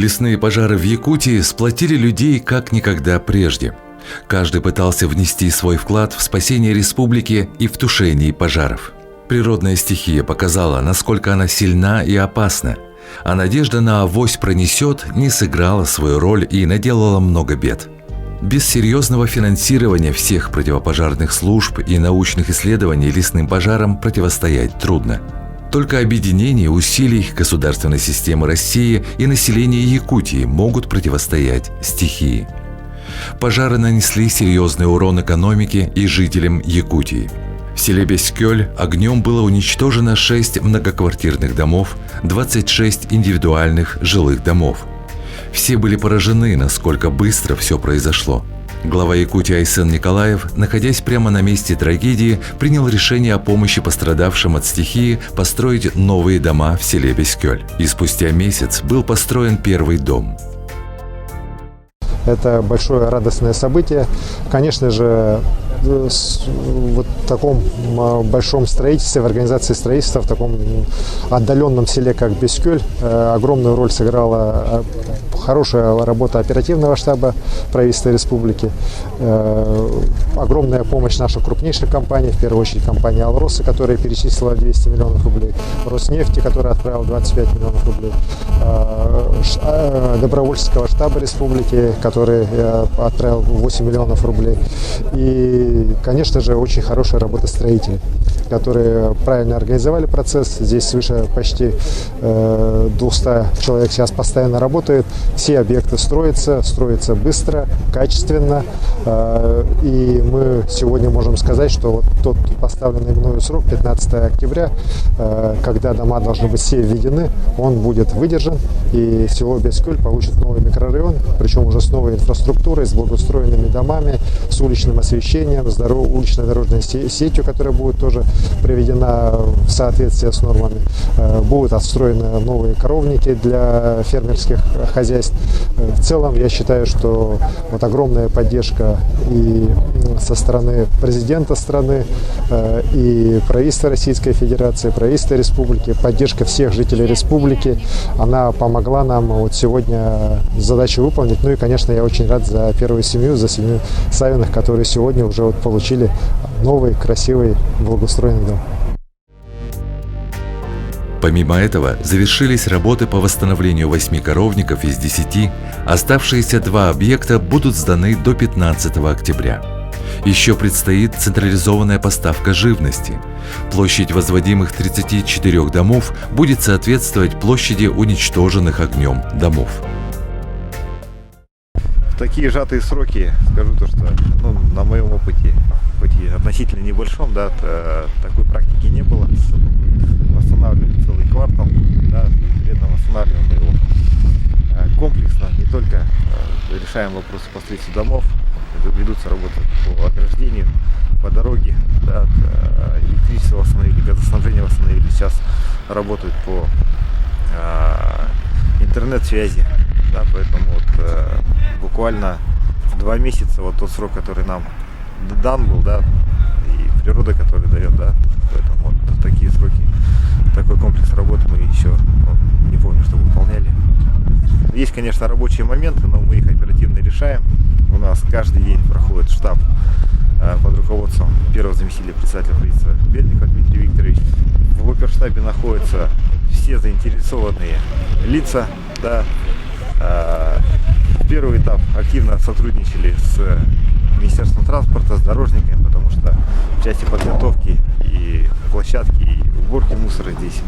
Лесные пожары в Якутии сплотили людей как никогда прежде. Каждый пытался внести свой вклад в спасение республики и в тушении пожаров. Природная стихия показала, насколько она сильна и опасна, а надежда на «авось пронесет» не сыграла свою роль и наделала много бед. Без серьезного финансирования всех противопожарных служб и научных исследований лесным пожарам противостоять трудно. Только объединение усилий государственной системы России и населения Якутии могут противостоять стихии. Пожары нанесли серьезный урон экономике и жителям Якутии. В селе Бескёль огнем было уничтожено 6 многоквартирных домов, 26 индивидуальных жилых домов. Все были поражены, насколько быстро все произошло. Глава Якутии Айсен Николаев, находясь прямо на месте трагедии, принял решение о помощи пострадавшим от стихии построить новые дома в селе Бескёль. И спустя месяц был построен первый дом. Это большое радостное событие. Конечно же, в таком большом строительстве, в организации строительства, в таком отдаленном селе, как Бескёль, огромную роль сыграла хорошая работа оперативного штаба правительства республики, огромная помощь наших крупнейших компаний, в первую очередь компания «Алроса», которая перечислила 200 миллионов рублей, «Роснефти», которая отправила 25 миллионов рублей, добровольческого штаба республики, который отправил 8 миллионов рублей. И, конечно же, очень хорошая работа строителей, которые правильно организовали процесс. Здесь свыше почти 200 человек сейчас постоянно работает. Все объекты строятся быстро, качественно. И мы сегодня можем сказать, что вот тот поставленный мною срок, 15 октября, когда дома должны быть все введены, он будет выдержан. И село Бескёль получит новый микрорайон, причем уже с новой инфраструктурой, с благоустроенными домами, с уличным освещением, с уличной дорожной сетью, которая будет тоже приведена в соответствие с нормами. Будут отстроены новые коровники для фермерских хозяйств. В целом, я считаю, что вот огромная поддержка и со стороны президента страны, и правительства Российской Федерации, правительства республики, поддержка всех жителей республики, она помогла нам вот сегодня задачу выполнить. Ну и, конечно, я очень рад за первую семью, за семью Савиных, которые сегодня уже вот получили новый, красивый, благоустроенный дом. Помимо этого, завершились работы по восстановлению 8 коровников из 10, оставшиеся 2 объекта будут сданы до 15 октября. Еще предстоит централизованная поставка живности. Площадь возводимых 34 домов будет соответствовать площади уничтоженных огнем домов. В такие сжатые сроки, скажу то, что на моем опыте, хоть и относительно небольшом, да, такой практики не было. Восстанавливали целый квартал, да, при этом восстанавливаем его комплексно, не только решаем вопросы по строительству домов, ведутся работы по ограждению, по дороге, да, электричество восстановили, газоснабжение восстановили, сейчас работают по интернет-связи, да, поэтому вот, буквально 2 месяца, вот тот срок, который нам дан был, да, и природа, которая дает, да, поэтому вот такие сроки, такой комплекс работы мы еще, не помню, что выполняли. Есть, конечно, рабочие моменты, но мы их оперативно решаем. У нас каждый день проходит штаб под руководством первого заместителя председателя правительства Бердникова Дмитрия Викторовича. В оперштабе находятся все заинтересованные лица, да. Первый этап активно сотрудничали с Министерством транспорта, с дорожниками, потому что в части подготовки и площадки, и уборки мусора здесь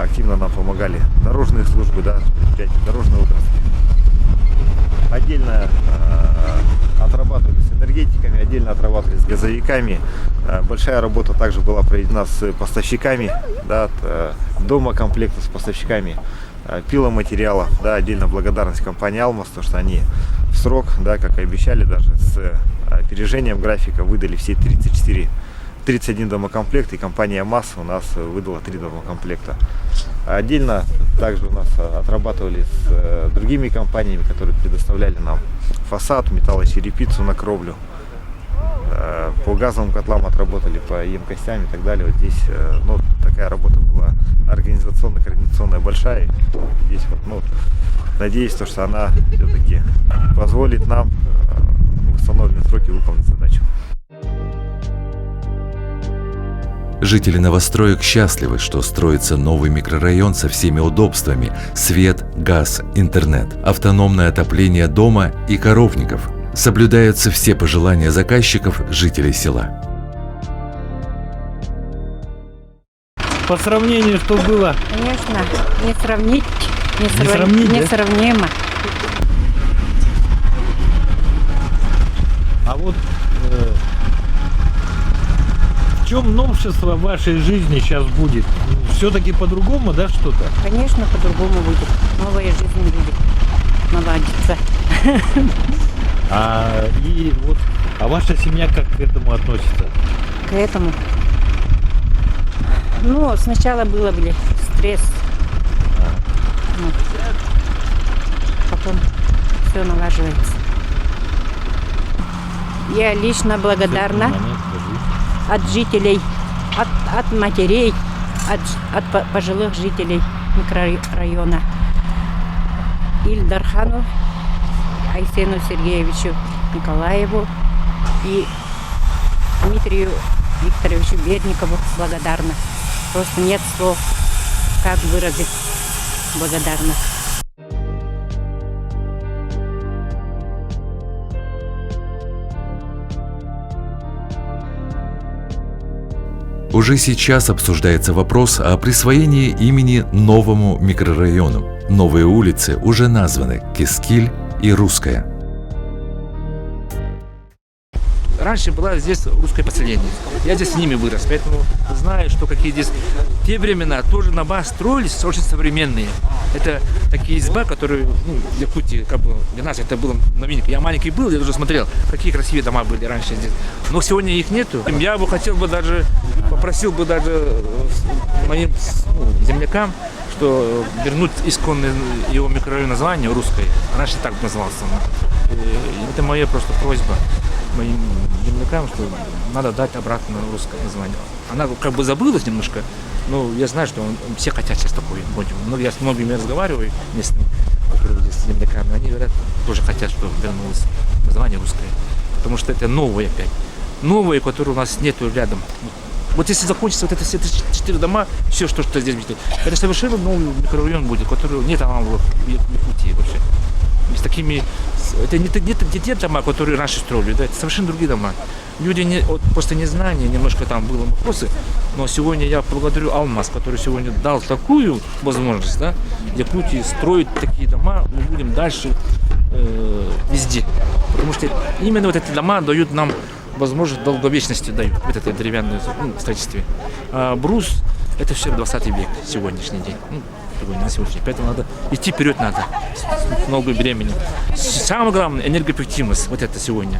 активно нам помогали дорожные службы, да, предприятия дорожной отрасли. Отдельно отрабатывали с энергетиками, отдельно отрабатывали с газовиками. Большая работа также была проведена с поставщиками, да, дома комплекта, с поставщиками пиломатериалов, да, отдельно благодарность компании «Алмаз», то, что они в срок, да, как и обещали, даже с опережением графика выдали все 31 домокомплект, и компания МАЗ у нас выдала 3 домокомплекта. Отдельно также у нас отрабатывали с другими компаниями, которые предоставляли нам фасад, металлочерепицу на кровлю. По газовым котлам отработали, по емкостям и так далее. Вот здесь такая работа была работа организационная, координационная большая. Здесь вот, надеюсь, что она все-таки позволит нам в установленные сроки выполнить задачу. Жители новостроек счастливы, что строится новый микрорайон со всеми удобствами – свет, газ, интернет, автономное отопление дома и коровников. Соблюдаются все пожелания заказчиков, жителей села. По сравнению, что было? Конечно, не сравнить, да? несравнимо. А вот в чем новшество в вашей жизни сейчас будет? Все-таки по-другому, да, что-то? Конечно, по-другому будет. Новая жизнь будет наладиться. А ваша семья как к этому относится? К этому. Сначала было стресс. Потом все налаживается. Я лично благодарна от жителей, от матерей, от пожилых жителей микрорайона Ильдархану, Айсену Сергеевичу Николаеву и Дмитрию Викторовичу Берникову благодарна. Просто нет слов, как выразить благодарность. Уже сейчас обсуждается вопрос о присвоении имени новому микрорайону. Новые улицы уже названы – Кескиль и Русская. Раньше была здесь русское поселение. Я здесь с ними вырос, поэтому знаю, что какие здесь... В те времена тоже дома строились очень современные. Это такие изба, которые, в Якутии, для нас это было новинка. Я маленький был, я уже смотрел, какие красивые дома были раньше здесь. Но сегодня их нету. Я бы попросил бы моим землякам, что вернуть исконное его микрорайон название русское. Раньше так назывался он. Это моя просто просьба моим землякам, что надо дать обратно русское название. Она забылась немножко, но я знаю, что все хотят сейчас такое. Я с многими разговариваю местными, которые здесь с земляками, они говорят, тоже хотят, чтобы вернулось название русское. Потому что это новое опять. Новое, которое у нас нету рядом. Вот если закончится вот все 4 дома, все, что здесь будет, это совершенно новый микрорайон будет, который нет в Якутии вообще. С такими, это не те дома, которые раньше строили, да, это совершенно другие дома. Люди просто незнания, немножко там было вопросы, но сегодня я благодарю Алмаз, который сегодня дал такую возможность, да, Якутии строить такие дома, мы будем дальше везде. Потому что именно вот эти дома дают нам возможность долговечности, дают вот это деревянное строительство. А брус – это все 20 век, сегодняшний день. На сегодня. Поэтому надо идти вперед, надо с много времени. Самое главное – энергоэффективность. Вот это сегодня.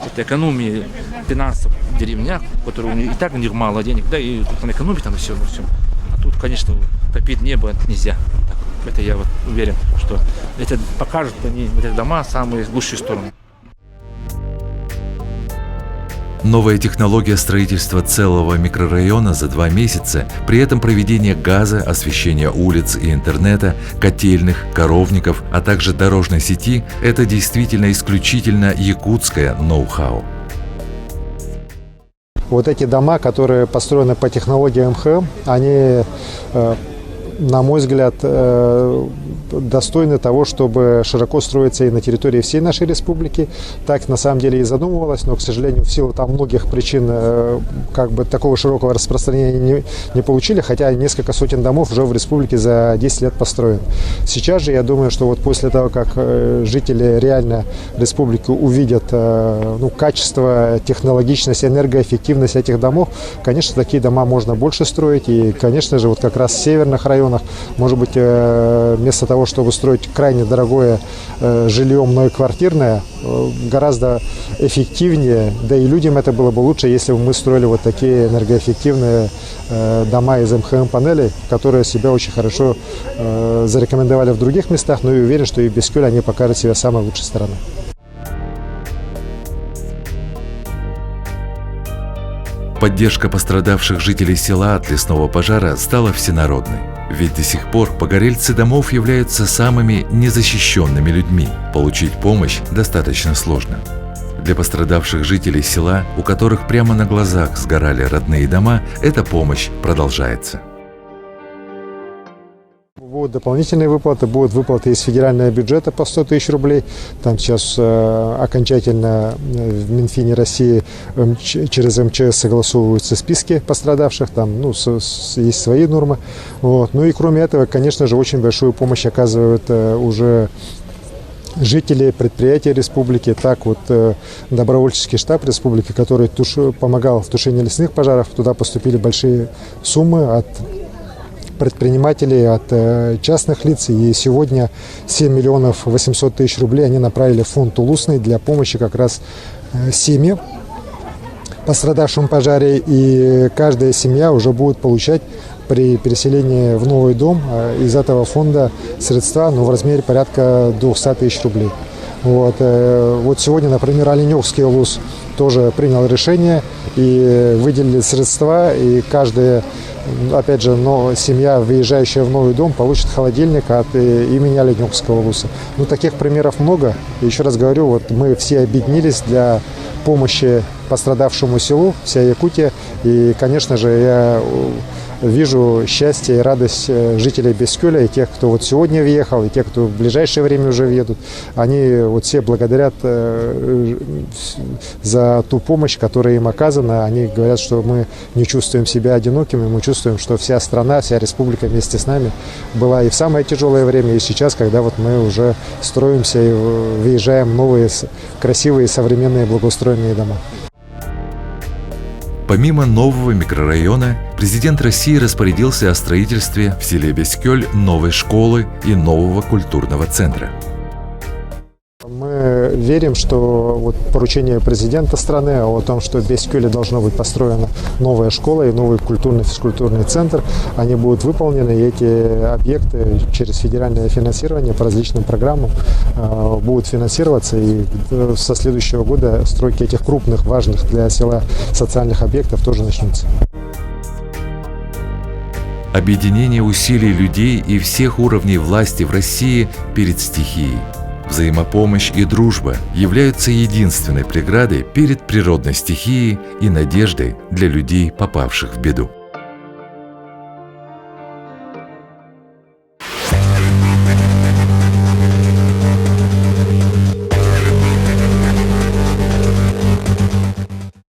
Это экономия финансов в деревнях, которые и так у них мало денег, да, и тут там экономить надо все. А тут, конечно, топить небо нельзя. Так, это я уверен, что это покажут они, вот эти дома, самые лучшие стороны. Новая технология строительства целого микрорайона за 2 месяца, при этом проведение газа, освещения улиц и интернета, котельных, коровников, а также дорожной сети – это действительно исключительно якутское ноу-хау. Вот эти дома, которые построены по технологии МХМ, они, на мой взгляд, достойны того, чтобы широко строиться и на территории всей нашей республики. Так на самом деле и задумывалось, но, к сожалению, в силу там многих причин такого широкого распространения не получили, хотя несколько сотен домов уже в республике за 10 лет построено. Сейчас же я думаю, что вот после того, как жители реально республики увидят качество, технологичность, энергоэффективность этих домов, конечно, такие дома можно больше строить. И, конечно же, вот как раз в северных районах, может быть, вместо того, чтобы строить крайне дорогое жилье многоквартирное, гораздо эффективнее, да и людям это было бы лучше, если бы мы строили вот такие энергоэффективные дома из МХМ-панелей, которые себя очень хорошо зарекомендовали в других местах, но и уверен, что и в Бескюле они покажут себя самой лучшей стороной. Поддержка пострадавших жителей села от лесного пожара стала всенародной. Ведь до сих пор погорельцы домов являются самыми незащищенными людьми. Получить помощь достаточно сложно. Для пострадавших жителей села, у которых прямо на глазах сгорали родные дома, эта помощь продолжается. Будут дополнительные выплаты, будут выплаты из федерального бюджета по 100 тысяч рублей. Там сейчас окончательно в Минфине России через МЧС согласовываются списки пострадавших, там есть свои нормы. Вот. Ну и кроме этого, конечно же, очень большую помощь оказывают уже жители, предприятия республики, так вот добровольческий штаб республики, который помогал в тушении лесных пожаров. Туда поступили большие суммы от предпринимателей, от частных лиц. И сегодня 7 миллионов 800 тысяч рублей они направили в фонд Улусный для помощи как раз семьям, пострадавшим в пожаре. И каждая семья уже будет получать при переселении в новый дом из этого фонда средства в размере порядка 200 тысяч рублей. Вот сегодня, например, Оленевский улус тоже принял решение и выделили средства, и каждая, опять же, семья, выезжающая в новый дом, получит холодильник от имени Оленевского улуса. Таких примеров много. И еще раз говорю, мы все объединились для помощи пострадавшему селу, вся Якутия. И, конечно же, я вижу счастье и радость жителей Бескюля и тех, кто сегодня въехал, и тех, кто в ближайшее время уже въедут. Они все благодарят за ту помощь, которая им оказана. Они говорят, что мы не чувствуем себя одинокими, мы чувствуем, что вся страна, вся республика вместе с нами была и в самое тяжелое время, и сейчас, когда мы уже строимся и выезжаем в новые красивые современные благоустроенные дома. Помимо нового микрорайона, президент России распорядился о строительстве в селе Бескёль новой школы и нового культурного центра. Мы верим, что поручение президента страны о том, что в Бескюле должна быть построена новая школа и новый культурно-физкультурный центр, они будут выполнены, и эти объекты через федеральное финансирование по различным программам будут финансироваться, и со следующего года стройки этих крупных, важных для села социальных объектов тоже начнутся. Объединение усилий людей и всех уровней власти в России перед стихией. Взаимопомощь и дружба являются единственной преградой перед природной стихией и надеждой для людей, попавших в беду.